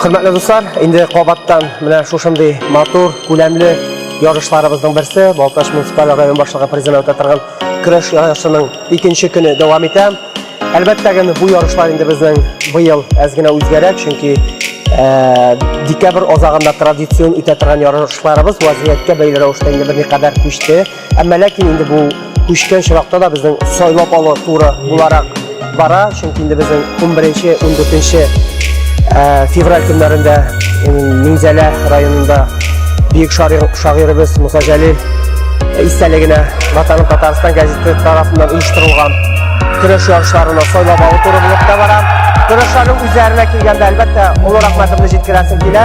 Hürmetli dostlar, indi Qobatdan менә шушындый матур, күләмле ярышларыбызның берсе Балташ муниципаль район башлыгы президент үтә торган көрәш ярышының икенче көне дәвам итә. Әлбәттә, бу ярышлар инде безнең быел әз генә үзгәрәк, чөнки декабрь азагында традицион үтә торган ярышларыбыз вазгыятькә бәйле рәвештә инде берникадәр күчте. Әмма ләкин инде бу күчкән чиракта да безнең сайлап алу туры буларак бара, чөнки инде безнең 11-14 февраль көннәрендә Минзәлә районында бик шагыйрыбыз Муса Җәлил истәлегенә Ватаным Татарстан газеты тарафыннан оештырылган көрәш ярышларына сайлап алу туры булып та бара. Көрәшләрнең үзләренә килгәндә әлбәттә олы рәхмәтемне җиткерәсем килә.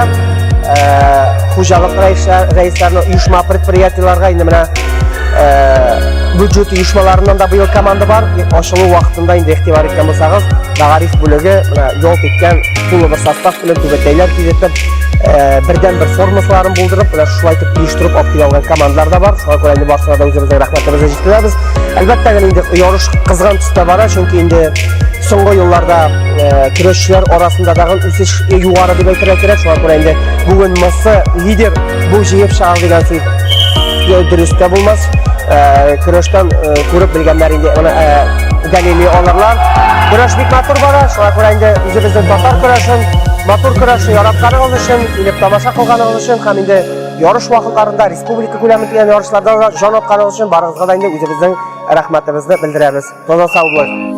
Хуҗалык рәисләренә, оешма предприятиеләргә инде менә бюджет оешмаларыннан да быел команда бар. Ачылу вакытында инде игътибар иткән булсагыз, мәгариф бүлеге ял иткән тулы бер состав белән түбәтәйләр килеп, бердән-бер формасыларын булдырып, шулай итеп оештырып алып килә алган командалар да бар. Шуңа күрә инде барысына да үзебезнең рәхмәтебезне җиткерәбез. Әлбәттә, инде ярыш кызган төстә бара, чөнки инде соңгы елларда көрәшчеләр арасында дагы үсеш югары дип әйтергә кирәк. Шуңа күрә инде бүген Мысы лидер бу җыеп чыгар дигән сүз дөрес тә булмас. Көрәштән күреп белгәннәр инде дәлиле алырлар. Көрәш бик матур бара. Шуңа күрә инде үзебезнең татар көрәшен, матур көрәшне яратканыгыз өчен, килеп тамаша кылганыгыз өчен һәм инде ярыш вакытларында республика күләмендәге ярышларда җан атканыгыз өчен барыгызга да инде үзебезнең рәхмәтебезне белдерәбез. Таза сау булыгыз.